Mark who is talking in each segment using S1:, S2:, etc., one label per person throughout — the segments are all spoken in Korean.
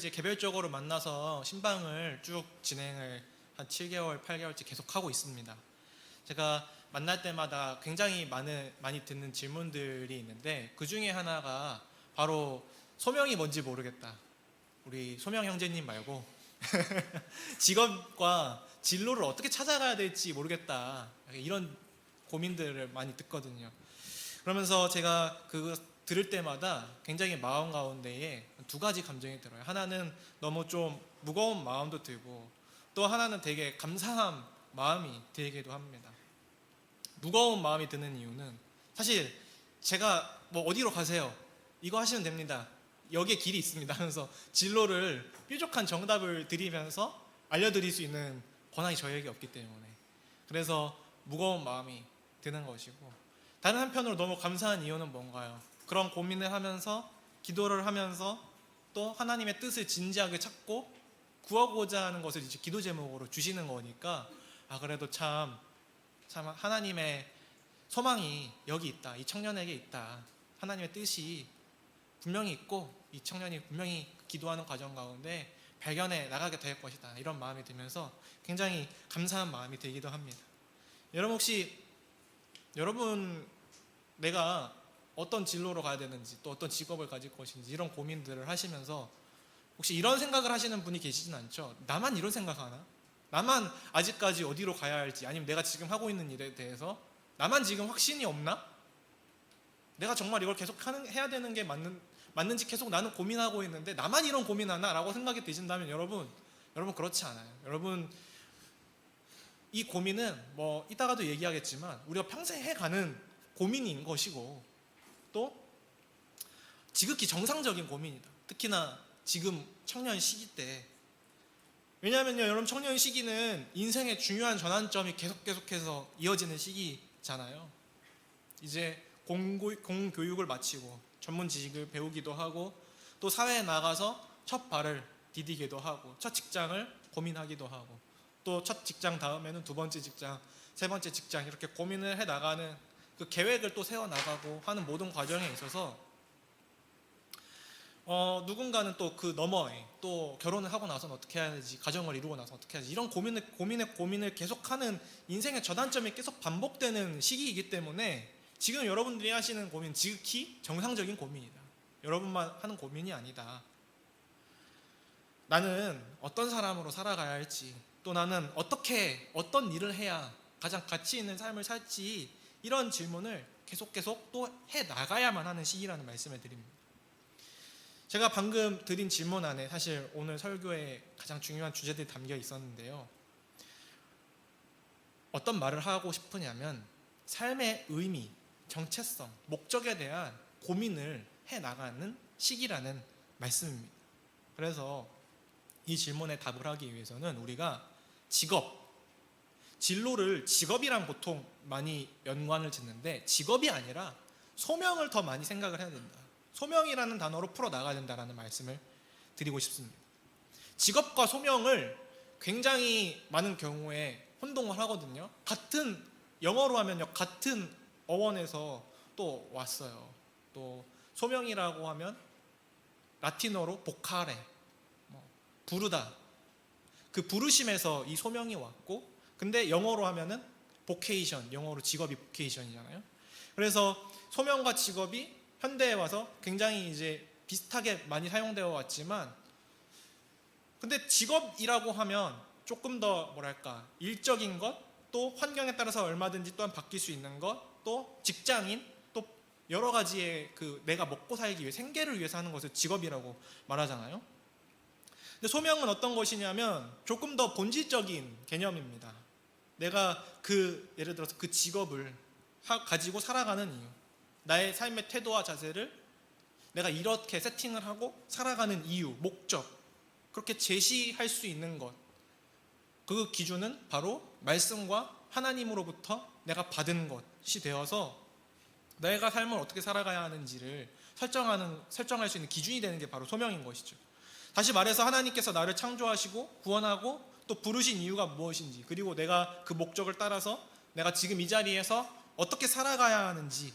S1: 이제 개별적으로 만나서 신방을 쭉 진행을 한 7개월, 8개월째 계속 하고 있습니다. 제가 만날 때마다 굉장히 많이 듣는 질문들이 있는데 그 중에 하나가 바로 소명이 뭔지 모르겠다. 우리 소명 형제님 말고 직업과 진로를 어떻게 찾아가야 될지 모르겠다. 이런 고민들을 많이 듣거든요. 그러면서 제가 그거 들을 때마다 굉장히 마음 가운데에 두 가지 감정이 들어요. 하나는 너무 좀 무거운 마음도 들고 또 하나는 되게 감사한 마음이 들기도 합니다. 무거운 마음이 드는 이유는 사실 제가 뭐 어디로 가세요? 이거 하시면 됩니다. 여기에 길이 있습니다 하면서 진로를 뾰족한 정답을 드리면서 알려드릴 수 있는 권한이 저에게 없기 때문에 그래서 무거운 마음이 드는 것이고 다른 한편으로 너무 감사한 이유는 뭔가요? 그런 고민을 하면서 기도를 하면서 또 하나님의 뜻을 진지하게 찾고 구하고자 하는 것을 이제 기도 제목으로 주시는 거니까 그래도 참 하나님의 소망이 여기 있다. 이 청년에게 있다. 하나님의 뜻이 분명히 있고 이 청년이 분명히 기도하는 과정 가운데 발견해 나가게 될 것이다. 이런 마음이 들면서 굉장히 감사한 마음이 들기도 합니다. 여러분 혹시 내가 어떤 진로로 가야 되는지 또 어떤 직업을 가질 것인지 이런 고민들을 하시면서 혹시 이런 생각을 하시는 분이 계시진 않죠? 나만 이런 생각하나? 나만 아직까지 어디로 가야 할지 아니면 내가 지금 하고 있는 일에 대해서 나만 지금 확신이 없나? 내가 정말 이걸 계속 해야 되는 게 맞는지 계속 나는 고민하고 있는데 나만 이런 고민하나? 라고 생각이 드신다면 여러분 그렇지 않아요. 여러분 이 고민은 뭐 이따가도 얘기하겠지만 우리가 평생 해가는 고민인 것이고 또 지극히 정상적인 고민이다. 특히나 지금 청년 시기 때 왜냐하면요 여러분 청년 시기는 인생의 중요한 전환점이 계속해서 이어지는 시기잖아요. 이제 공교육을 마치고 전문 지식을 배우기도 하고 또 사회에 나가서 첫 발을 디디기도 하고 첫 직장을 고민하기도 하고 또 첫 직장 다음에는 두 번째 직장, 세 번째 직장 이렇게 고민을 해 나가는 그 계획을 또 세워 나가고 하는 모든 과정에 있어서 누군가는 또 그 너머에 또 결혼을 하고 나서는 어떻게 해야 되지, 가정을 이루고 나서 어떻게 해야지 이런 고민을 계속하는 인생의 전환점이 계속 반복되는 시기이기 때문에 지금 여러분들이 하시는 고민 지극히 정상적인 고민이다. 여러분만 하는 고민이 아니다. 나는 어떤 사람으로 살아가야 할지 또 나는 어떤 일을 해야 가장 가치 있는 삶을 살지 이런 질문을 계속 또 해 나가야만 하는 시기라는 말씀을 드립니다. 제가 방금 드린 질문 안에 사실 오늘 설교에 가장 중요한 주제들이 담겨 있었는데요. 어떤 말을 하고 싶으냐면 삶의 의미, 정체성, 목적에 대한 고민을 해 나가는 시기라는 말씀입니다. 그래서 이 질문에 답을 하기 위해서는 우리가 진로를 직업이랑 보통 많이 연관을 짓는데 직업이 아니라 소명을 더 많이 생각을 해야 된다. 소명이라는 단어로 풀어 나가야 된다라는 말씀을 드리고 싶습니다. 직업과 소명을 굉장히 많은 경우에 혼동을 하거든요. 영어로 하면요 같은 어원에서 또 왔어요. 또 소명이라고 하면 라틴어로 보카레, 부르다. 그 부르심에서 이 소명이 왔고 근데 영어로 하면은 보케이션, 영어로 직업이 보케이션이잖아요. 그래서 소명과 직업이 현대에 와서 굉장히 이제 비슷하게 많이 사용되어 왔지만 근데 직업이라고 하면 조금 더 일적인 것, 또 환경에 따라서 얼마든지 또한 바뀔 수 있는 것, 또 직장인, 또 여러 가지의 내가 먹고 살기 위해 생계를 위해서 하는 것을 직업이라고 말하잖아요. 근데 소명은 어떤 것이냐면 조금 더 본질적인 개념입니다. 내가 예를 들어서 그 직업을 가지고 살아가는 이유, 나의 삶의 태도와 자세를 내가 이렇게 세팅을 하고 살아가는 이유, 목적, 그렇게 제시할 수 있는 것, 그 기준은 바로 말씀과 하나님으로부터 내가 받은 것이 되어서 내가 삶을 어떻게 살아가야 하는지를 설정할 수 있는 기준이 되는 게 바로 소명인 것이죠. 다시 말해서 하나님께서 나를 창조하시고 구원하고 또 부르신 이유가 무엇인지, 그리고 내가 그 목적을 따라서 내가 지금 이 자리에서 어떻게 살아가야 하는지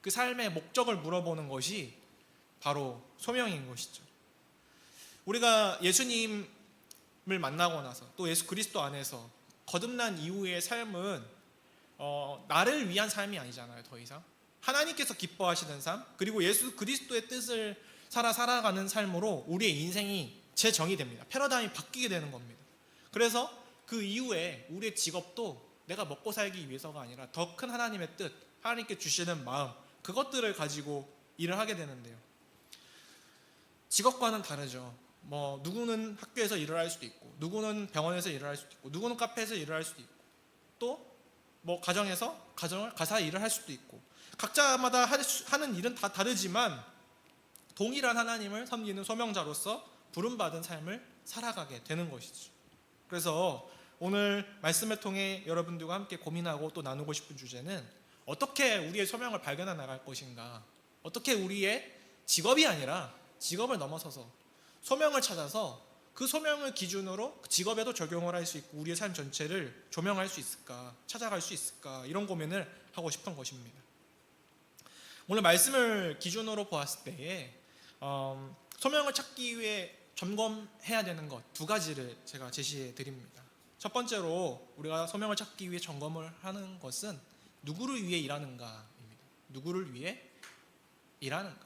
S1: 그 삶의 목적을 물어보는 것이 바로 소명인 것이죠. 우리가 예수님을 만나고 나서 또 예수 그리스도 안에서 거듭난 이후의 삶은 나를 위한 삶이 아니잖아요. 더 이상 하나님께서 기뻐하시는 삶, 그리고 예수 그리스도의 뜻을 살아가는 삶으로 우리의 인생이 재정의됩니다. 패러다임이 바뀌게 되는 겁니다. 그래서 그 이후에 우리의 직업도 내가 먹고 살기 위해서가 아니라 더 큰 하나님의 뜻, 하나님께 주시는 마음, 그것들을 가지고 일을 하게 되는데요. 직업과는 다르죠. 누구는 학교에서 일을 할 수도 있고, 누구는 병원에서 일을 할 수도 있고, 누구는 카페에서 일을 할 수도 있고, 또 가정에서 가사 일을 할 수도 있고, 각자마다 하는 일은 다 다르지만 동일한 하나님을 섬기는 소명자로서 부름받은 삶을 살아가게 되는 것이죠. 그래서 오늘 말씀을 통해 여러분들과 함께 고민하고 또 나누고 싶은 주제는 어떻게 우리의 소명을 발견해 나갈 것인가, 어떻게 우리의 직업이 아니라 직업을 넘어서서 소명을 찾아서 그 소명을 기준으로 직업에도 적용을 할 수 있고 우리의 삶 전체를 조명할 수 있을까, 찾아갈 수 있을까, 이런 고민을 하고 싶은 것입니다. 오늘 말씀을 기준으로 보았을 때에 소명을 찾기 위해 점검해야 되는 것 두 가지를 제가 제시해 드립니다. 첫 번째로 우리가 소명을 찾기 위해 점검을 하는 것은 누구를 위해 일하는가입니다. 누구를 위해 일하는가.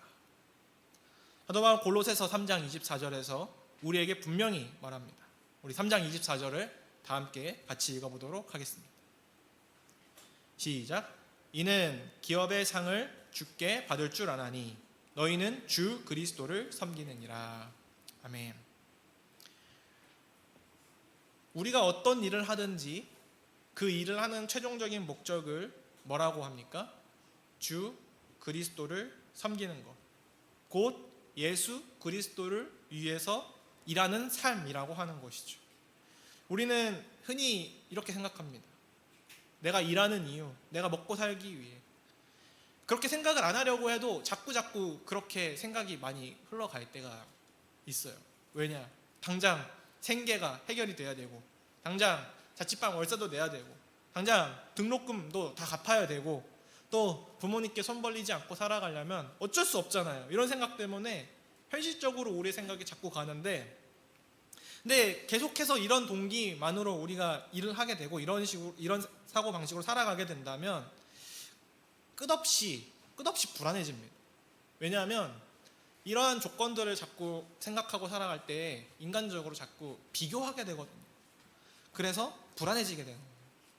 S1: 사도 바울 골로새서 3장 24절에서 우리에게 분명히 말합니다. 우리 3장 24절을 다 함께 같이 읽어보도록 하겠습니다. 시작. 이는 기업의 상을 주께 받을 줄 아나니 너희는 주 그리스도를 섬기느니라. 아멘. 우리가 어떤 일을 하든지 그 일을 하는 최종적인 목적을 뭐라고 합니까? 주 그리스도를 섬기는 것, 곧 예수 그리스도를 위해서 일하는 삶이라고 하는 것이죠. 우리는 흔히 이렇게 생각합니다. 내가 일하는 이유, 내가 먹고 살기 위해. 그렇게 생각을 안 하려고 해도 자꾸 그렇게 생각이 많이 흘러갈 때가 있어요. 왜냐? 당장 생계가 해결이 돼야 되고, 당장 자취방 월세도 내야 되고, 당장 등록금도 다 갚아야 되고, 또 부모님께 손 벌리지 않고 살아가려면 어쩔 수 없잖아요. 이런 생각 때문에 현실적으로 우리의 생각이 자꾸 가는데, 근데 계속해서 이런 동기만으로 우리가 일을 하게 되고 이런 사고 방식으로 살아가게 된다면 끝없이 불안해집니다. 왜냐하면 이러한 조건들을 자꾸 생각하고 살아갈 때 인간적으로 자꾸 비교하게 되거든요. 그래서 불안해지게 되는 거예요.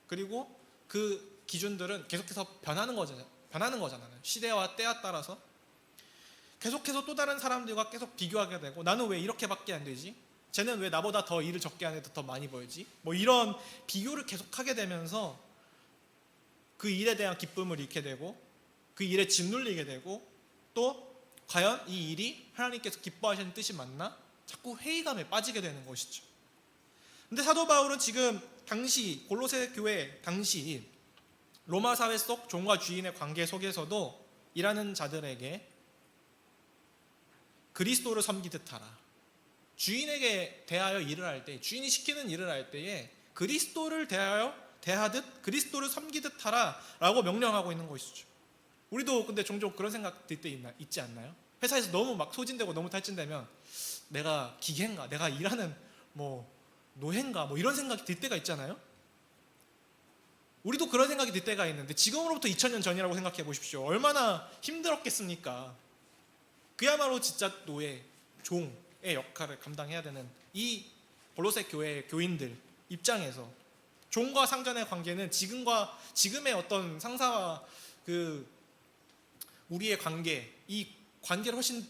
S1: 그리고 그 기준들은 계속해서 변하는 거잖아요. 시대와 때에 따라서 계속해서 또 다른 사람들과 계속 비교하게 되고, 나는 왜 이렇게밖에 안 되지? 쟤는 왜 나보다 더 일을 적게 안 해도 더 많이 벌지? 이런 비교를 계속하게 되면서 그 일에 대한 기쁨을 잃게 되고, 그 일에 짓눌리게 되고, 또 과연 이 일이 하나님께서 기뻐하시는 뜻이 맞나? 자꾸 회의감에 빠지게 되는 것이죠. 근데 사도 바울은 지금 당시 골로새 교회 당시 로마 사회 속 종과 주인의 관계 속에서도 일하는 자들에게 그리스도를 섬기듯 하라, 주인에게 대하여 일을 할 때, 주인이 시키는 일을 할 때에 그리스도를 대하듯 그리스도를 섬기듯 하라 라고 명령하고 있는 것이죠. 우리도 근데 종종 그런 생각 들 때 있지 않나요? 회사에서 너무 막 소진되고 너무 탈진되면 내가 기계인가, 내가 일하는 노예인가, 이런 생각이 들 때가 있잖아요. 우리도 그런 생각이 들 때가 있는데, 지금으로부터 2000년 전이라고 생각해 보십시오. 얼마나 힘들었겠습니까? 그야말로 진짜 노예, 종의 역할을 감당해야 되는 이 골로새 교회의 교인들 입장에서 종과 상전의 관계는 지금의 어떤 상사와 우리의 관계, 이 관계를 훨씬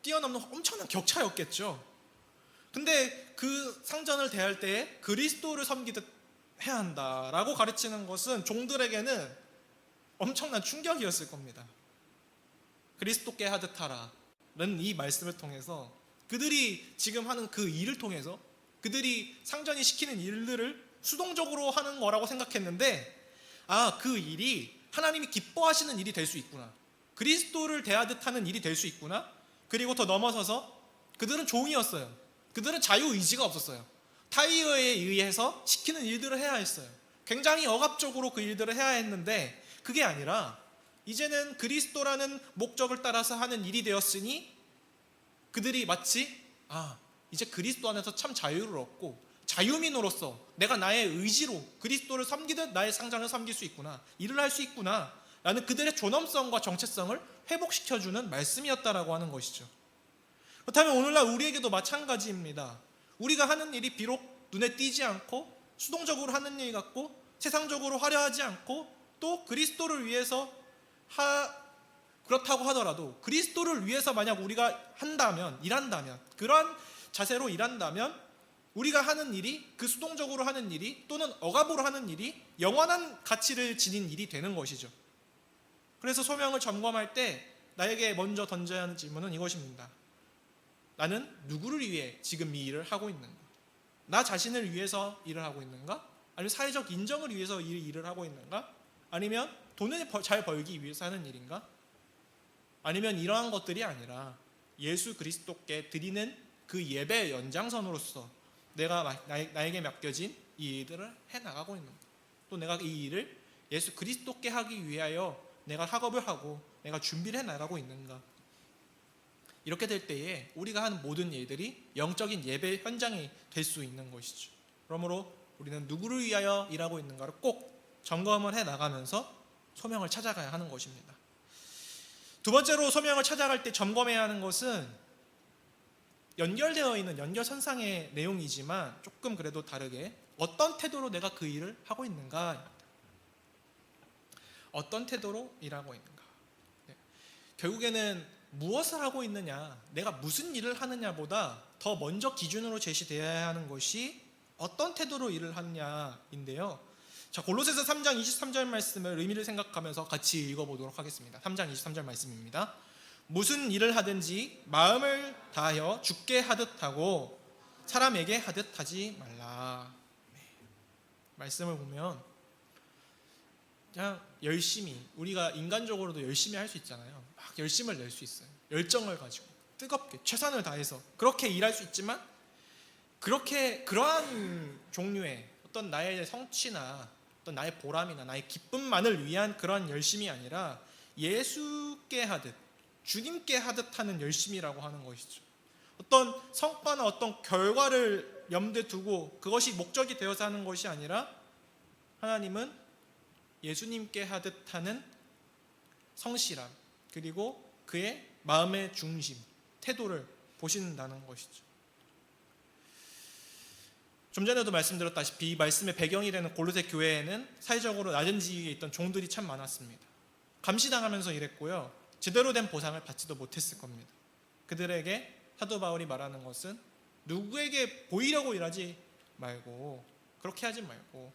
S1: 뛰어넘는 엄청난 격차였겠죠. 근데 그 상전을 대할 때에 그리스도를 섬기듯 해야 한다라고 가르치는 것은 종들에게는 엄청난 충격이었을 겁니다. 그리스도께 하듯 하라는 이 말씀을 통해서 그들이 지금 하는 그 일을 통해서 그들이 상전이 시키는 일들을 수동적으로 하는 거라고 생각했는데, 그 일이 하나님이 기뻐하시는 일이 될 수 있구나, 그리스도를 대하듯 하는 일이 될 수 있구나. 그리고 더 넘어서서 그들은 종이었어요. 그들은 자유의지가 없었어요. 타의에 의해서 시키는 일들을 해야 했어요. 굉장히 억압적으로 그 일들을 해야 했는데, 그게 아니라 이제는 그리스도라는 목적을 따라서 하는 일이 되었으니 그들이 마치 이제 그리스도 안에서 참 자유를 얻고 자유민으로서 내가 나의 의지로 그리스도를 섬기듯 나의 상장을 섬길 수 있구나, 일을 할 수 있구나 라는 그들의 존엄성과 정체성을 회복시켜주는 말씀이었다라고 하는 것이죠. 그렇다면 오늘날 우리에게도 마찬가지입니다. 우리가 하는 일이 비록 눈에 띄지 않고 수동적으로 하는 일 같고 세상적으로 화려하지 않고 또 그리스도를 위해서 그렇다고 하더라도 그리스도를 위해서 만약 우리가 일한다면 그러한 자세로 일한다면 우리가 하는 일이 그 수동적으로 하는 일이 또는 억압으로 하는 일이 영원한 가치를 지닌 일이 되는 것이죠. 그래서 소명을 점검할 때 나에게 먼저 던져야 하는 질문은 이것입니다. 나는 누구를 위해 지금 이 일을 하고 있는가? 나 자신을 위해서 일을 하고 있는가? 아니면 사회적 인정을 위해서 일을 하고 있는가? 아니면 돈을 잘 벌기 위해서 하는 일인가? 아니면 이러한 것들이 아니라 예수 그리스도께 드리는 그 예배의 연장선으로서 내가 나에게 맡겨진 이 일들을 해나가고 있는가? 또 내가 이 일을 예수 그리스도께 하기 위하여 내가 학업을 하고 내가 준비를 해나가고 있는가? 이렇게 될 때에 우리가 하는 모든 일들이 영적인 예배 현장이 될 수 있는 것이죠. 그러므로 우리는 누구를 위하여 일하고 있는가를 꼭 점검을 해나가면서 소명을 찾아가야 하는 것입니다. 두 번째로 소명을 찾아갈 때 점검해야 하는 것은 연결되어 있는 연결선상의 내용이지만 조금 그래도 다르게 어떤 태도로 내가 그 일을 하고 있는가, 어떤 태도로 일하고 있는가. 결국에는 무엇을 하고 있느냐, 내가 무슨 일을 하느냐보다 더 먼저 기준으로 제시되어야 하는 것이 어떤 태도로 일을 하느냐인데요. 자, 골로새서 3장 23절 말씀을 의미를 생각하면서 같이 읽어보도록 하겠습니다. 3장 23절 말씀입니다. 무슨 일을 하든지 마음을 다하여 주께 하듯 하고 사람에게 하듯 하지 말라. 말씀을 보면 그냥 열심히, 우리가 인간적으로도 열심히 할 수 있잖아요. 막 열심을 낼 수 있어요. 열정을 가지고 뜨겁게 최선을 다해서 그렇게 일할 수 있지만 그러한 종류의 어떤 나의 성취나 어떤 나의 보람이나 나의 기쁨만을 위한 그러한 열심이 아니라 예수께 하듯 주님께 하듯 하는 열심이라고 하는 것이죠. 어떤 성과나 어떤 결과를 염두에 두고 그것이 목적이 되어서 하는 것이 아니라 하나님은 예수님께 하듯 하는 성실함 그리고 그의 마음의 중심, 태도를 보신다는 것이죠. 좀 전에도 말씀드렸다시피 이 말씀의 배경이 되는 골로새 교회에는 사회적으로 낮은 지위에 있던 종들이 참 많았습니다. 감시당하면서 일했고요, 제대로 된 보상을 받지도 못했을 겁니다. 그들에게 사도 바울이 말하는 것은 누구에게 보이려고 일하지 말고, 그렇게 하지 말고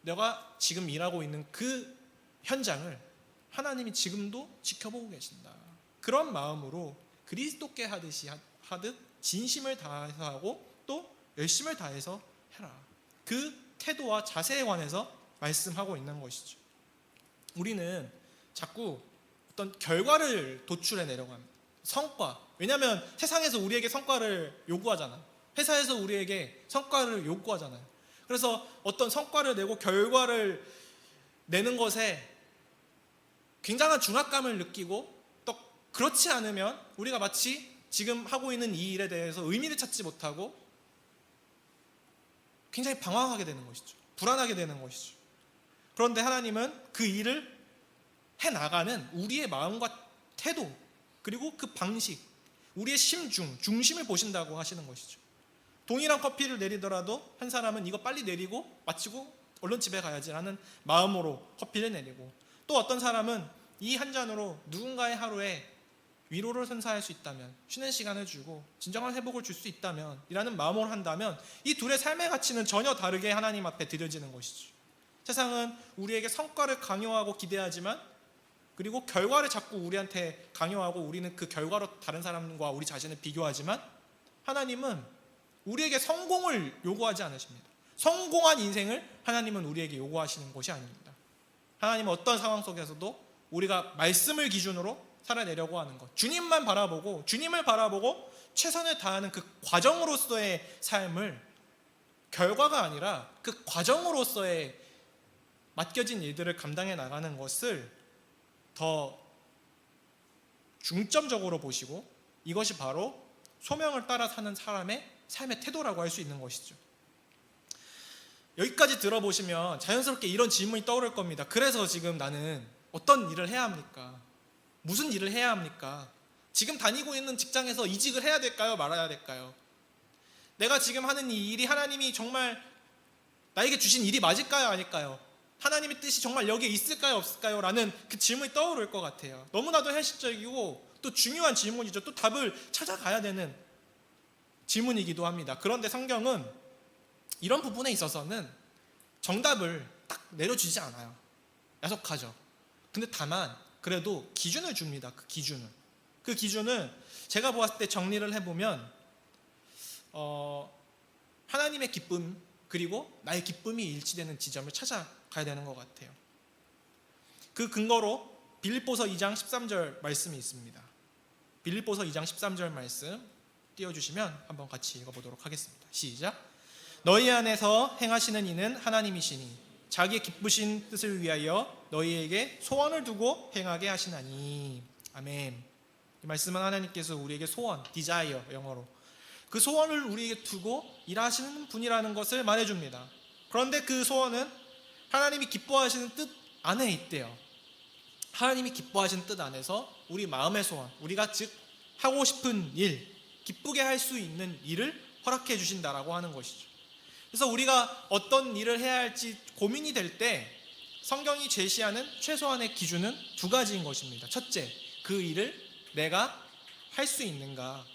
S1: 내가 지금 일하고 있는 그 현장을 하나님이 지금도 지켜보고 계신다. 그런 마음으로 그리스도께 하듯 진심을 다해서 하고 또 열심을 다해서 해라. 그 태도와 자세에 관해서 말씀하고 있는 것이죠. 우리는 자꾸 어떤 결과를 도출해내려고 합니다. 성과. 왜냐하면 세상에서 우리에게 성과를 요구하잖아요. 회사에서 우리에게 성과를 요구하잖아요. 그래서 어떤 성과를 내고 결과를 내는 것에 굉장한 중압감을 느끼고 또 그렇지 않으면 우리가 마치 지금 하고 있는 이 일에 대해서 의미를 찾지 못하고 굉장히 방황하게 되는 것이죠. 불안하게 되는 것이죠. 그런데 하나님은 그 일을 해나가는 우리의 마음과 태도 그리고 그 방식, 우리의 중심을 보신다고 하시는 것이죠. 동일한 커피를 내리더라도 한 사람은 이거 빨리 내리고 마치고 얼른 집에 가야지라는 마음으로 커피를 내리고, 또 어떤 사람은 이 한 잔으로 누군가의 하루에 위로를 선사할 수 있다면, 쉬는 시간을 주고 진정한 회복을 줄 수 있다면 이라는 마음으로 한다면 이 둘의 삶의 가치는 전혀 다르게 하나님 앞에 드려지는 것이죠. 세상은 우리에게 성과를 강요하고 기대하지만, 그리고 결과를 자꾸 우리한테 강요하고 우리는 그 결과로 다른 사람과 우리 자신을 비교하지만, 하나님은 우리에게 성공을 요구하지 않으십니다. 성공한 인생을 하나님은 우리에게 요구하시는 것이 아닙니다. 하나님은 어떤 상황 속에서도 우리가 말씀을 기준으로 살아내려고 하는 것, 주님을 바라보고 최선을 다하는 그 과정으로서의 삶을, 결과가 아니라 그 과정으로서의 맡겨진 일들을 감당해 나가는 것을 더 중점적으로 보시고, 이것이 바로 소명을 따라 사는 사람의 삶의 태도라고 할 수 있는 것이죠. 여기까지 들어보시면 자연스럽게 이런 질문이 떠오를 겁니다. 그래서 지금 나는 어떤 일을 해야 합니까? 무슨 일을 해야 합니까? 지금 다니고 있는 직장에서 이직을 해야 될까요? 말아야 될까요? 내가 지금 하는 이 일이 하나님이 정말 나에게 주신 일이 맞을까요? 아닐까요? 하나님의 뜻이 정말 여기에 있을까요? 없을까요? 라는 그 질문이 떠오를 것 같아요. 너무나도 현실적이고 또 중요한 질문이죠. 또 답을 찾아가야 되는 질문이기도 합니다. 그런데 성경은 이런 부분에 있어서는 정답을 딱 내려주지 않아요. 야속하죠. 근데 다만 그래도 기준을 줍니다. 그 기준은 제가 보았을 때 정리를 해보면 하나님의 기쁨 그리고 나의 기쁨이 일치되는 지점을 찾아가야 되는 것 같아요. 그 근거로 빌립보서 2장 13절 말씀이 있습니다. 빌립보서 2장 13절 말씀 띄워주시면 한번 같이 읽어보도록 하겠습니다. 시작. 너희 안에서 행하시는 이는 하나님이시니 자기의 기쁘신 뜻을 위하여 너희에게 소원을 두고 행하게 하시나니. 아멘. 이 말씀은 하나님께서 우리에게 소원, desire 영어로 그 소원을 우리에게 두고 일하시는 분이라는 것을 말해줍니다. 그런데 그 소원은 하나님이 기뻐하시는 뜻 안에 있대요. 하나님이 기뻐하시는 뜻 안에서 우리 마음의 소원, 우리가 즉 하고 싶은 일, 기쁘게 할 수 있는 일을 허락해 주신다라고 하는 것이죠. 그래서 우리가 어떤 일을 해야 할지 고민이 될 때 성경이 제시하는 최소한의 기준은 두 가지인 것입니다. 첫째, 그 일을 내가 할 수 있는가?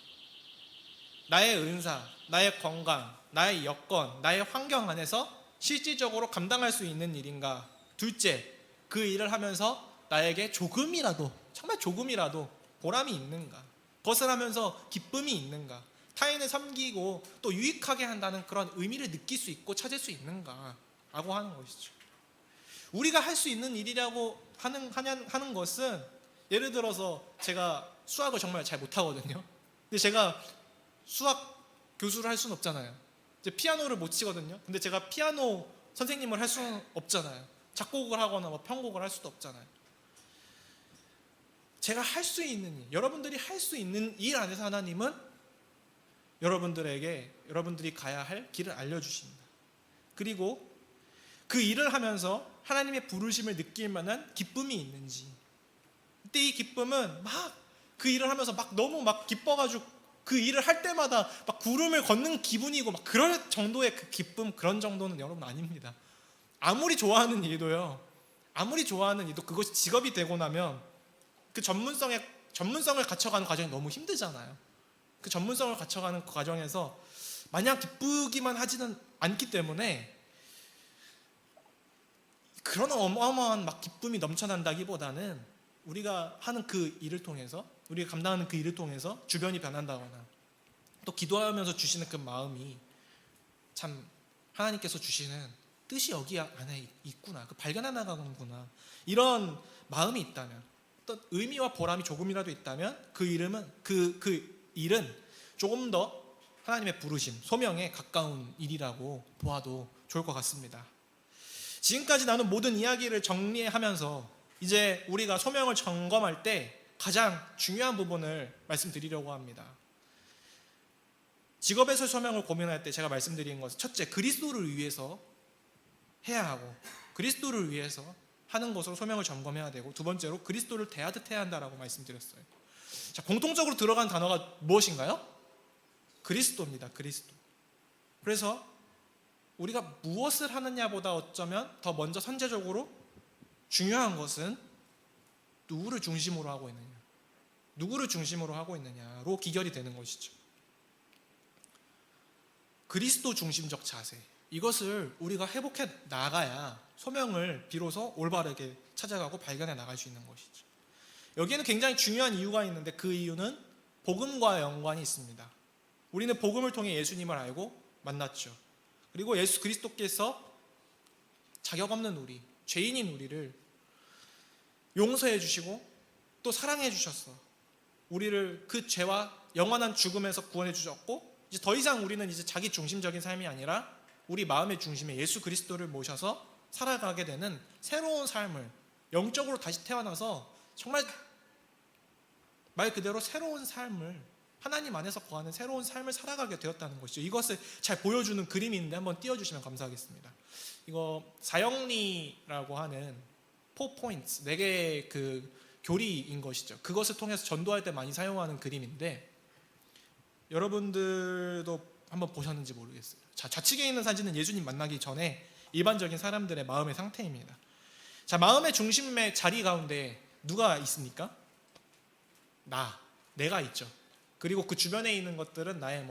S1: 나의 은사, 나의 건강, 나의 여건, 나의 환경 안에서 실질적으로 감당할 수 있는 일인가? 둘째, 그 일을 하면서 나에게 조금이라도, 정말 조금이라도 보람이 있는가? 그것을 하면서 기쁨이 있는가? 타인을 섬기고 또 유익하게 한다는 그런 의미를 느낄 수 있고 찾을 수 있는가? 라고 하는 것이죠. 우리가 할 수 있는 일이라고 하는 것은 예를 들어서 제가 수학을 정말 잘 못하거든요. 근데 제가 수학 교수를 할 수는 없잖아요. 이제 피아노를 못 치거든요. 근데 제가 피아노 선생님을 할 수는 없잖아요. 작곡을 하거나 뭐 편곡을 할 수도 없잖아요. 제가 할 수 있는 일, 여러분들이 할 수 있는 일 안에서 하나님은 여러분들이 가야 할 길을 알려주십니다. 그리고 그 일을 하면서 하나님의 부르심을 느낄 만한 기쁨이 있는지, 그때 이 기쁨은 막 그 일을 하면서 막 너무 막 기뻐가지고 그 일을 할 때마다 막 구름을 걷는 기분이고 막 그럴 정도의 그 기쁨, 그런 정도는 여러분 아닙니다. 아무리 좋아하는 일도 그것이 직업이 되고 나면 그 전문성을 갖춰가는 과정이 너무 힘들잖아요. 그 전문성을 갖춰가는 그 과정에서 마냥 기쁘기만 하지는 않기 때문에 그런 어마어마한 막 기쁨이 넘쳐난다기보다는 우리가 하는 그 일을 통해서, 우리가 감당하는 그 일을 통해서 주변이 변한다거나 또 기도하면서 주시는 그 마음이 참 하나님께서 주시는 뜻이 여기 안에 있구나, 그 발견해 나가는구나, 이런 마음이 있다면, 어떤 의미와 보람이 조금이라도 있다면 그 일은 조금 더 하나님의 부르심, 소명에 가까운 일이라고 보아도 좋을 것 같습니다. 지금까지 나눈 모든 이야기를 정리하면서 이제 우리가 소명을 점검할 때 가장 중요한 부분을 말씀드리려고 합니다. 직업에서 소명을 고민할 때 제가 말씀드린 것은 첫째, 그리스도를 위해서 해야 하고 그리스도를 위해서 하는 것으로 소명을 점검해야 되고, 두 번째로 그리스도를 대하듯 해야 한다라고 말씀드렸어요. 자, 공통적으로 들어간 단어가 무엇인가요? 그리스도입니다. 그리스도. 그래서 우리가 무엇을 하느냐보다 어쩌면 더 먼저 선제적으로 중요한 것은 누구를 중심으로 하고 있느냐로 기결이 되는 것이죠. 그리스도 중심적 자세, 이것을 우리가 회복해 나가야 소명을 비로소 올바르게 찾아가고 발견해 나갈 수 있는 것이죠. 여기에는 굉장히 중요한 이유가 있는데 그 이유는 복음과 연관이 있습니다. 우리는 복음을 통해 예수님을 알고 만났죠. 그리고 예수 그리스도께서 자격 없는 우리, 죄인인 우리를 용서해 주시고 또 사랑해 주셨어. 우리를 그 죄와 영원한 죽음에서 구원해 주셨고, 이제 더 이상 우리는 이제 자기 중심적인 삶이 아니라 우리 마음의 중심에 예수 그리스도를 모셔서 살아가게 되는 새로운 삶을, 영적으로 다시 태어나서 정말 말 그대로 새로운 삶을 하나님 안에서 거하는 새로운 삶을 살아가게 되었다는 것이죠. 이것을 잘 보여주는 그림인데 한번 띄워주시면 감사하겠습니다. 이거 사형리라고 하는 4포인트, 4개의 그 교리인 것이죠. 그것을 통해서 전도할 때 많이 사용하는 그림인데 여러분들도 한번 보셨는지 모르겠어요. 자, 좌측에 있는 사진은 예수님 만나기 전에 일반적인 사람들의 마음의 상태입니다. 자, 마음의 중심의 자리 가운데 누가 있습니까? 내가 있죠. 그리고 그 주변에 있는 것들은 나의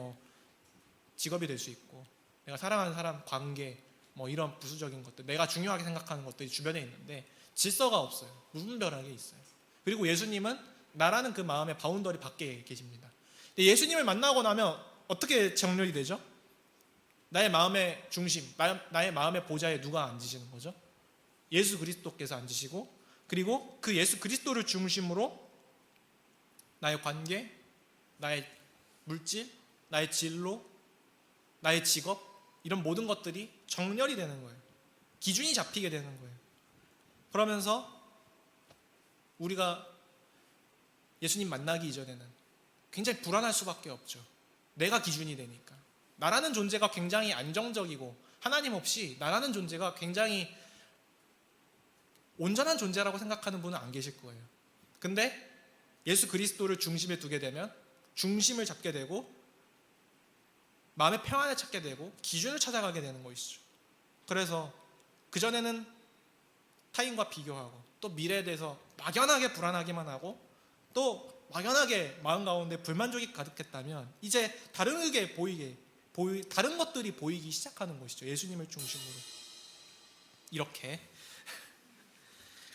S1: 직업이 될 수 있고 내가 사랑하는 사람, 관계, 이런 부수적인 것들, 내가 중요하게 생각하는 것들이 주변에 있는데 질서가 없어요. 무분별하게 있어요. 그리고 예수님은 나라는 그 마음의 바운더리 밖에 계십니다. 근데 예수님을 만나고 나면 어떻게 정렬이 되죠? 나의 마음의 중심, 나의 마음의 보좌에 누가 앉으시는 거죠? 예수 그리스도께서 앉으시고, 그리고 그 예수 그리스도를 중심으로 나의 관계, 나의 물질, 나의 진로, 나의 직업, 이런 모든 것들이 정렬이 되는 거예요. 기준이 잡히게 되는 거예요. 그러면서 우리가 예수님 만나기 이전에는 굉장히 불안할 수밖에 없죠. 내가 기준이 되니까. 나라는 존재가 굉장히 안정적이고 하나님 없이 나라는 존재가 굉장히 온전한 존재라고 생각하는 분은 안 계실 거예요. 근데 예수 그리스도를 중심에 두게 되면 중심을 잡게 되고 마음의 평안을 찾게 되고 기준을 찾아가게 되는 것이죠. 그래서 그전에는 타인과 비교하고 또 미래에 대해서 막연하게 불안하기만 하고 또 막연하게 마음 가운데 불만족이 가득했다면 이제 다르게 다른 것들이 보이기 시작하는 것이죠. 예수님을 중심으로 이렇게.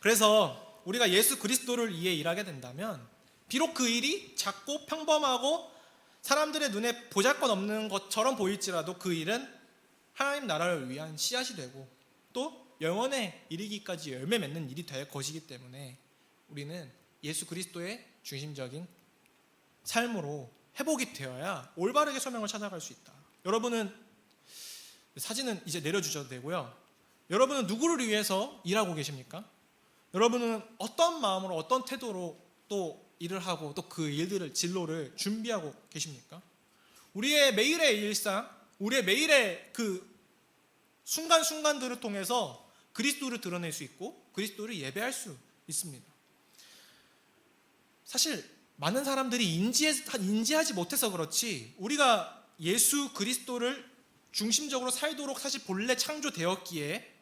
S1: 그래서 우리가 예수 그리스도를 위해 일하게 된다면 비록 그 일이 작고 평범하고 사람들의 눈에 보잘것없는 것처럼 보일지라도 그 일은 하나님 나라를 위한 씨앗이 되고 또 영원에 이르기까지 열매 맺는 일이 될 것이기 때문에 우리는 예수 그리스도의 중심적인 삶으로 회복이 되어야 올바르게 소명을 찾아갈 수 있다. 여러분은 사진은 이제 내려주셔도 되고요. 여러분은 누구를 위해서 일하고 계십니까? 여러분은 어떤 마음으로 어떤 태도로 또 일을 하고 또 그 일들을 진로를 준비하고 계십니까? 우리의 매일의 일상, 우리의 매일의 그 순간순간들을 통해서 그리스도를 드러낼 수 있고 그리스도를 예배할 수 있습니다. 사실 많은 사람들이 인지하지 못해서 그렇지 우리가 예수 그리스도를 중심적으로 살도록 사실 본래 창조되었기에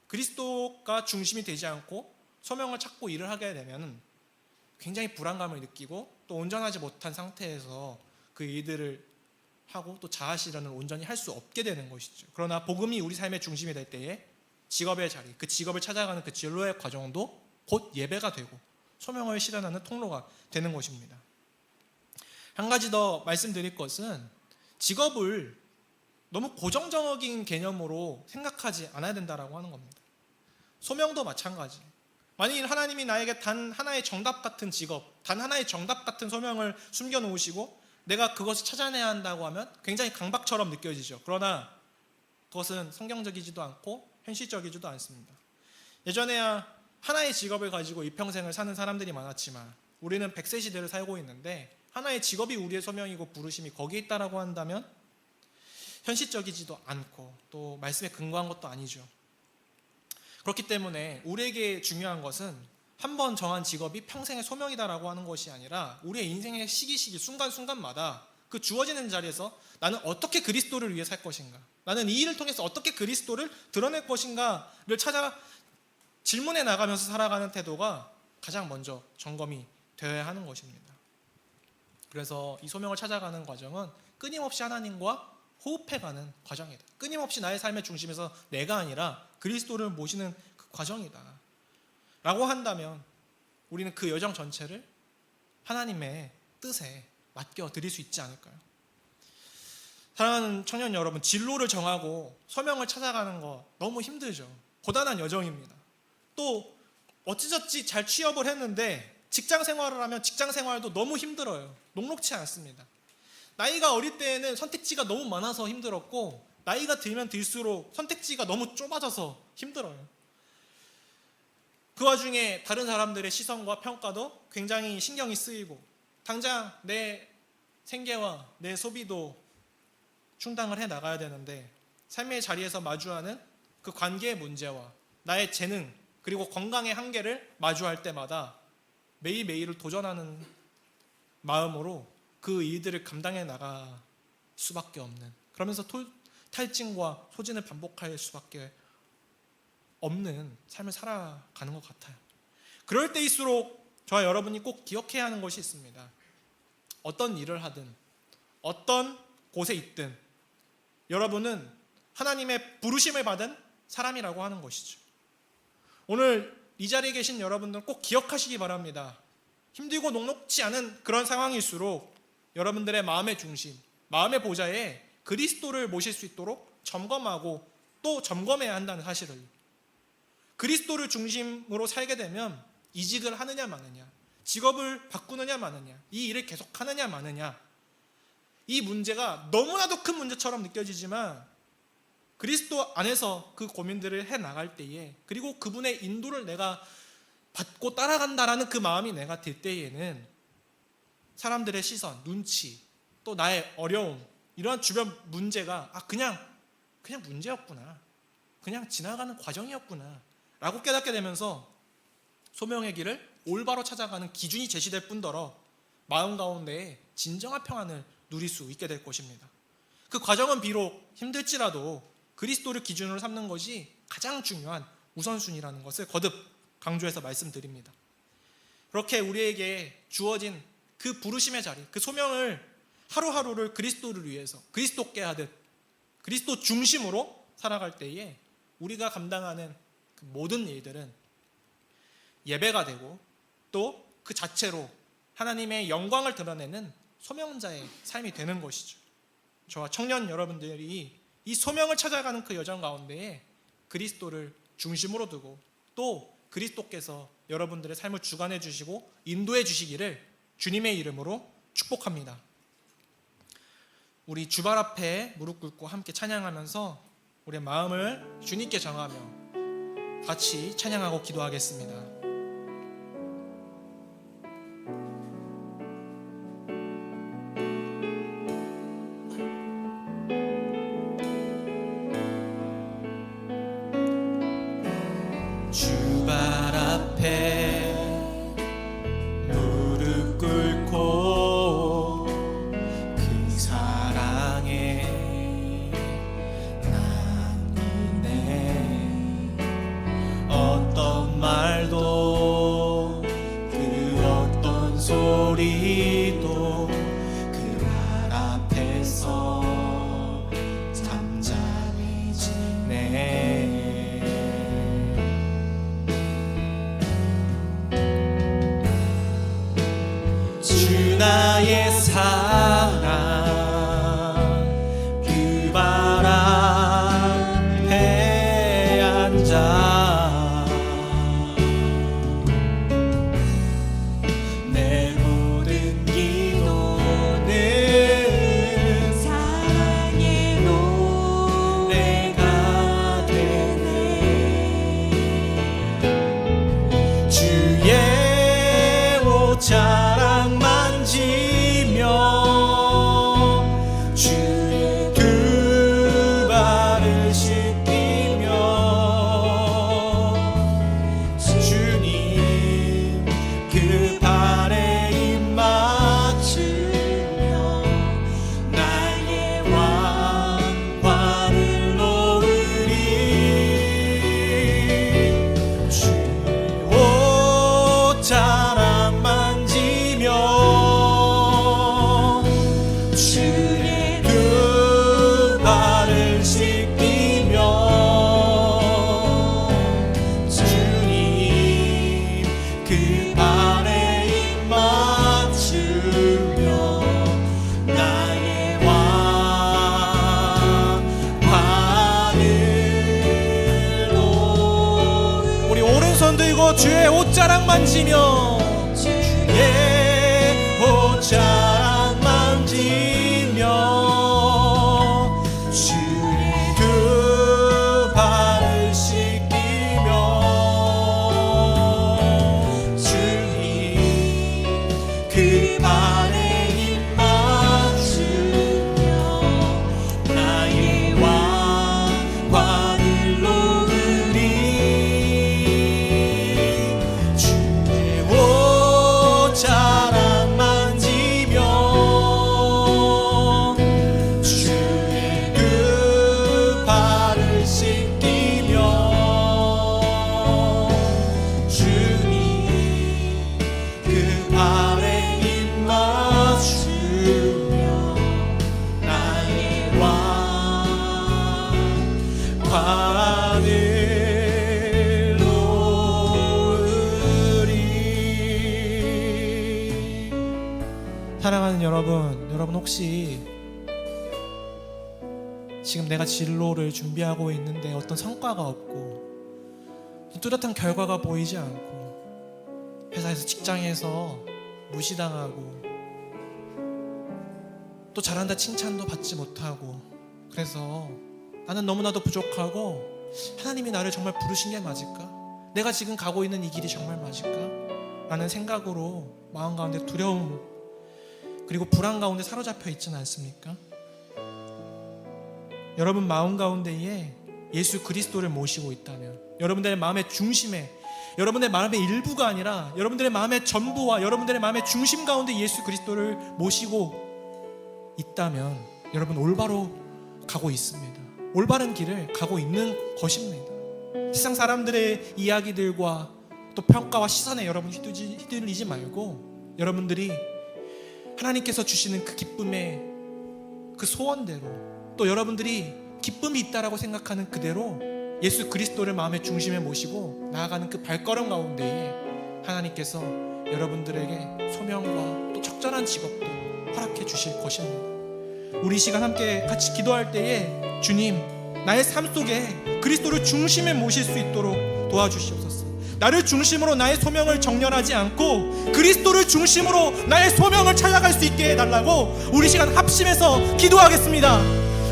S1: 그리스도가 중심이 되지 않고 소명을 찾고 일을 하게 되면 굉장히 불안감을 느끼고 또 온전하지 못한 상태에서 그 일들을 하고 또 자아실현을 온전히 할 수 없게 되는 것이죠. 그러나 복음이 우리 삶의 중심이 될 때에 직업의 자리, 그 직업을 찾아가는 그 진로의 과정도 곧 예배가 되고 소명을 실현하는 통로가 되는 것입니다. 한 가지 더 말씀드릴 것은 직업을 너무 고정적인 개념으로 생각하지 않아야 된다라고 하는 겁니다. 소명도 마찬가지. 만일 하나님이 나에게 단 하나의 정답 같은 직업, 단 하나의 정답 같은 소명을 숨겨놓으시고 내가 그것을 찾아내야 한다고 하면 굉장히 강박처럼 느껴지죠. 그러나 그것은 성경적이지도 않고 현실적이지도 않습니다. 예전에야 하나의 직업을 가지고 이평생을 사는 사람들이 많았지만 우리는 100세 시대를 살고 있는데 하나의 직업이 우리의 소명이고 부르심이 거기에 있다라고 한다면 현실적이지도 않고 또 말씀에 근거한 것도 아니죠. 그렇기 때문에 우리에게 중요한 것은 한 번 정한 직업이 평생의 소명이다라고 하는 것이 아니라 우리의 인생의 시기시기 순간순간마다 그 주어지는 자리에서 나는 어떻게 그리스도를 위해 살 것인가, 나는 이 일을 통해서 어떻게 그리스도를 드러낼 것인가를 찾아 질문해 나가면서 살아가는 태도가 가장 먼저 점검이 되어야 하는 것입니다. 그래서 이 소명을 찾아가는 과정은 끊임없이 하나님과 호흡해가는 과정이다. 끊임없이 나의 삶의 중심에서 내가 아니라 그리스도를 모시는 그 과정이다 라고 한다면 우리는 그 여정 전체를 하나님의 뜻에 맡겨드릴 수 있지 않을까요? 사랑하는 청년 여러분, 진로를 정하고 소명을 찾아가는 거 너무 힘들죠. 고단한 여정입니다. 또 어찌저찌 잘 취업을 했는데 직장 생활을 하면 직장 생활도 너무 힘들어요. 녹록치 않습니다. 나이가 어릴 때에는 선택지가 너무 많아서 힘들었고 나이가 들면 들수록 선택지가 너무 좁아져서 힘들어요. 그 와중에 다른 사람들의 시선과 평가도 굉장히 신경이 쓰이고 당장 내 생계와 내 소비도 충당을 해 나가야 되는데, 삶의 자리에서 마주하는 그 관계의 문제와 나의 재능 그리고 건강의 한계를 마주할 때마다 매일매일을 도전하는 마음으로 그 일들을 감당해 나갈 수밖에 없는, 그러면서 탈진과 소진을 반복할 수밖에 없는 삶을 살아가는 것 같아요. 그럴 때일수록 저와 여러분이 꼭 기억해야 하는 것이 있습니다. 어떤 일을 하든 어떤 곳에 있든 여러분은 하나님의 부르심을 받은 사람이라고 하는 것이죠. 오늘 이 자리에 계신 여러분들은 꼭 기억하시기 바랍니다. 힘들고 녹록지 않은 그런 상황일수록 여러분들의 마음의 중심, 마음의 보좌에 그리스도를 모실 수 있도록 점검하고 또 점검해야 한다는 사실을, 그리스도를 중심으로 살게 되면 이직을 하느냐 마느냐, 직업을 바꾸느냐 마느냐, 이 일을 계속하느냐 마느냐, 이 문제가 너무나도 큰 문제처럼 느껴지지만 그리스도 안에서 그 고민들을 해나갈 때에, 그리고 그분의 인도를 내가 받고 따라간다라는 그 마음이 내가 들 때에는 사람들의 시선, 눈치, 또 나의 어려움, 이러한 주변 문제가 그냥 문제였구나, 그냥 지나가는 과정이었구나 라고 깨닫게 되면서 소명의 길을 올바로 찾아가는 기준이 제시될 뿐더러 마음 가운데에 진정한 평안을 누릴 수 있게 될 것입니다. 그 과정은 비록 힘들지라도 그리스도를 기준으로 삼는 것이 가장 중요한 우선순위라는 것을 거듭 강조해서 말씀드립니다. 그렇게 우리에게 주어진 그 부르심의 자리, 그 소명을 하루하루를 그리스도를 위해서 그리스도께 하듯 그리스도 중심으로 살아갈 때에 우리가 감당하는 그 모든 일들은 예배가 되고 또 그 자체로 하나님의 영광을 드러내는 소명자의 삶이 되는 것이죠. 저와 청년 여러분들이 이 소명을 찾아가는 그 여정 가운데에 그리스도를 중심으로 두고 또 그리스도께서 여러분들의 삶을 주관해 주시고 인도해 주시기를 주님의 이름으로 축복합니다. 우리 주발 앞에 무릎 꿇고 함께 찬양하면서 우리의 마음을 주님께 정하며 같이 찬양하고 기도하겠습니다. 주발 앞에 무릎 꿇고 그 사랑에 나누네. 어떤 말도 그 어떤 소리도 그 말 앞에서 잠잠해지네. 나의 사랑 그 발 앞에 앉아 내 모든 기도는 사랑의 노래가 되네. 주의 옷자락 만지며 주의 두 발을 씻기며 주님 그 발에 입 맞추며 나의 왕관을 놓으리. 주의 옷자락 만지며 주의 두 발을 씻기며 주님 그 발에 입 맞추며 나의 왕관을 놓으리. 우리 오른손 들고 주의 옷자락 만지며 주의 옷자락 만지며 주의 두 발을 씻기며 주님 그 발에 입 맞추며 하늘 놓으리. 사랑하는 여러분 혹시 지금 내가 진로를 준비하고 있는데 어떤 성과가 없고 뚜렷한 결과가 보이지 않고 회사에서 직장에서 무시당하고 또 잘한다 칭찬도 받지 못하고 그래서 나는 너무나도 부족하고 하나님이 나를 정말 부르신 게 맞을까? 내가 지금 가고 있는 이 길이 정말 맞을까? 라는 생각으로 마음 가운데 두려움 그리고 불안 가운데 사로잡혀 있지는 않습니까? 여러분 마음 가운데에 예수 그리스도를 모시고 있다면 여러분들의 마음의 중심에 여러분의 마음의 일부가 아니라 여러분들의 마음의 전부와 여러분들의 마음의 중심 가운데 예수 그리스도를 모시고 있다면 여러분 올바로 가고 있습니다. 올바른 길을 가고 있는 것입니다. 세상 사람들의 이야기들과 또 평가와 시선에 여러분 휘둘리지 말고 여러분들이 하나님께서 주시는 그 기쁨의 그 소원대로 또 여러분들이 기쁨이 있다라고 생각하는 그대로 예수 그리스도를 마음의 중심에 모시고 나아가는 그 발걸음 가운데에 하나님께서 여러분들에게 소명과 또 적절한 직업도 허락해 주실 것입니다. 우리 이 시간 함께 같이 기도할 때에 주님 나의 삶 속에 그리스도를 중심에 모실 수 있도록 도와주시옵소서. 나를 중심으로 나의 소명을 정렬하지 않고 그리스도를 중심으로 나의 소명을 찾아갈 수 있게 해달라고 우리 시간 합심해서 기도하겠습니다.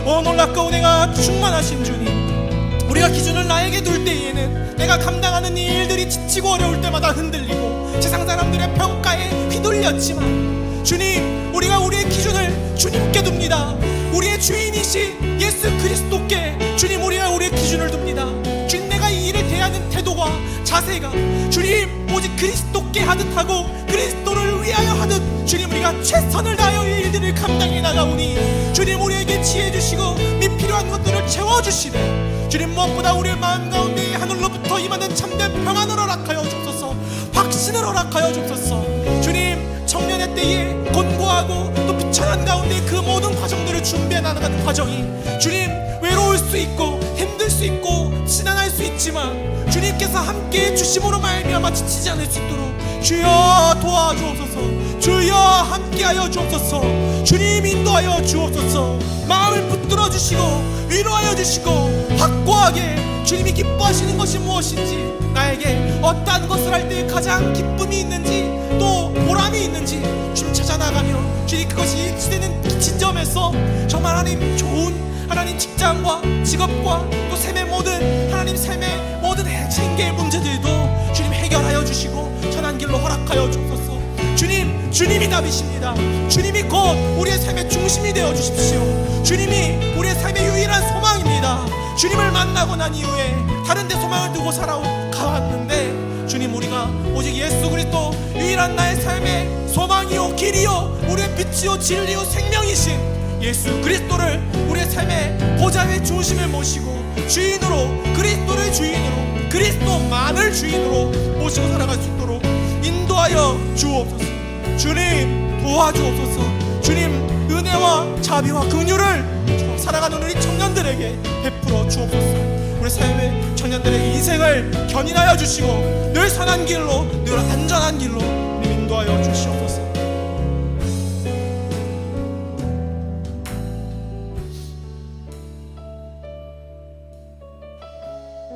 S1: 오 놀랍고 은혜가 충만하신 주님, 우리가 기준을 나에게 둘 때에는 내가 감당하는 이 일들이 지치고 어려울 때마다 흔들리고 세상 사람들의 평가에 휘둘렸지만 주님 우리가 우리의 기준을 주님께 둡니다. 우리의 주인이신 예수 그리스도께 주님 우리가 우리의 기준을 둡니다. 주님 내가 이 일을 대하는 태도와 자세가 주님 오직 그리스도께 하듯 하고 그리스도를 위하여 하듯 주님 우리가 최선을 다하여 이 일들을 감당해 나가오니 주님 우리에게 지혜 주시고 및 필요한 것들을 채워주시네. 주님 무엇보다 우리의 마음 가운데 하늘로부터 임하는 참된 평안을 허락하여 주옵소서. 확신을 허락하여 주옵소서. 주님 청년의 때에 곤고하고 또 비천한 가운데 그 모든 과정들을 준비해 나가는 과정이 주님 외로울 수 있고 힘들 수 있고 지난할 수 있지만 주님께서 함께해 주심으로 말미암아 지치지 않을 수 있도록 주여 도와주옵소서. 주여 함께하여 주옵소서. 주님 인도하여 주옵소서. 마음을 붙들어 주시고 위로하여 주시고 확고하게 주님이 기뻐하시는 것이 무엇인지 나에게 어떠한 것을 할 때 가장 기쁨이 있는지 또 보람이 있는지 주님 찾아나가며 주님 그것이 일치되는 지점에서 정말 하나님 좋은 하나님 직장과 직업과 또 삶의 모든 하나님 삶의 모든 생계의 문제들도 주님 해결하여 주시고 선한 길로 허락하여 주옵소서. 주님 주님이 답이십니다. 주님이 곧 우리의 삶의 중심이 되어 주십시오. 주님이 우리의 삶의 유일한 소망입니다. 주님을 만나고 난 이후에 다른 데 소망을 두고 살아가왔는데 주님 우리가 오직 예수 그리스도 유일한 나의 삶의 소망이요 길이요 우리의 빛이요 진리요 생명이신 예수 그리스도를 우리의 삶의 보좌의 중심에 모시고 주인으로 그리스도를 주인으로 그리스도만을 주인으로 모시고 살아갈 수 있도록 인도하여 주옵소서. 주님 도와주옵소서. 주님 은혜와 자비와 긍휼을 살아가는 우리 청년들에게 베풀어 주옵소서. 우리 삶의 청년들의 인생을 견인하여 주시고 늘 선한 길로 늘 안전한 길로 인도하여 주시옵소서.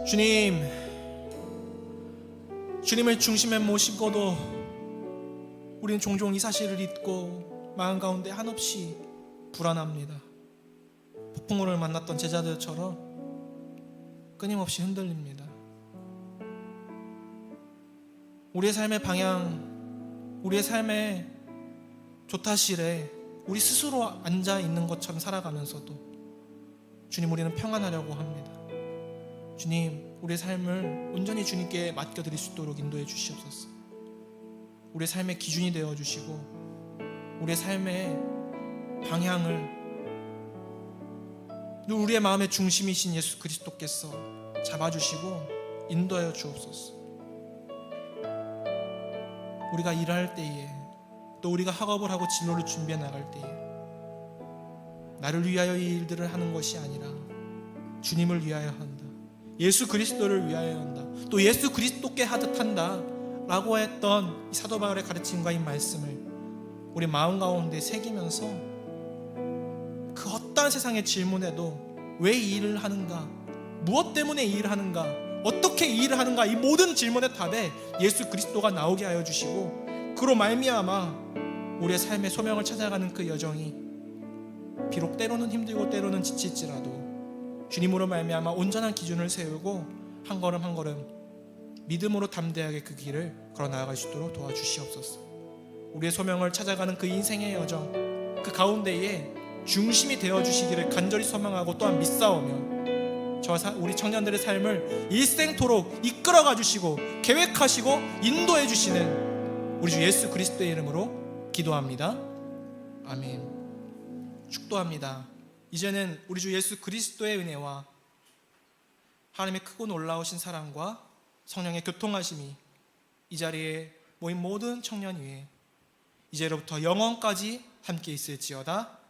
S1: 주님, 주님을 중심에 모시고도 우리는 종종 이 사실을 잊고 마음 가운데 한없이 불안합니다. 폭풍우를 만났던 제자들처럼 끊임없이 흔들립니다. 우리의 삶의 방향, 우리의 삶의 조타실에 우리 스스로 앉아 있는 것처럼 살아가면서도 주님 우리는 평안하려고 합니다. 주님 우리의 삶을 온전히 주님께 맡겨드릴 수 있도록 인도해 주시옵소서. 우리의 삶의 기준이 되어 주시고 우리의 삶의 방향을 우리의 마음의 중심이신 예수 그리스도께서 잡아주시고 인도하여 주옵소서. 우리가 일할 때에 또 우리가 학업을 하고 진로를 준비해 나갈 때에 나를 위하여 이 일들을 하는 것이 아니라 주님을 위하여 한다. 예수 그리스도를 위하여 한다. 또 예수 그리스도께 하듯 한다 라고 했던 이 사도 바울의 가르침과 이 말씀을 우리 마음 가운데 새기면서 그 어떠한 세상의 질문에도 왜 이 일을 하는가, 무엇 때문에 이 일을 하는가, 어떻게 이 일을 하는가, 이 모든 질문의 답에 예수 그리스도가 나오게 하여 주시고, 그로 말미암아 우리의 삶의 소명을 찾아가는 그 여정이 비록 때로는 힘들고 때로는 지칠지라도 주님으로 말미암아 온전한 기준을 세우고 한 걸음 한 걸음 믿음으로 담대하게 그 길을 걸어 나아갈 수 있도록 도와주시옵소서. 우리의 소명을 찾아가는 그 인생의 여정, 그 가운데에 중심이 되어주시기를 간절히 소망하고 또한 믿사오며 우리 청년들의 삶을 일생토록 이끌어가 주시고 계획하시고 인도해 주시는 우리 주 예수 그리스도의 이름으로 기도합니다. 아멘. 축도합니다. 이제는 우리 주 예수 그리스도의 은혜와 하나님의 크고 놀라우신 사랑과 성령의 교통하심이 이 자리에 모인 모든 청년 위에 이제로부터 영원까지 함께 있을지어다.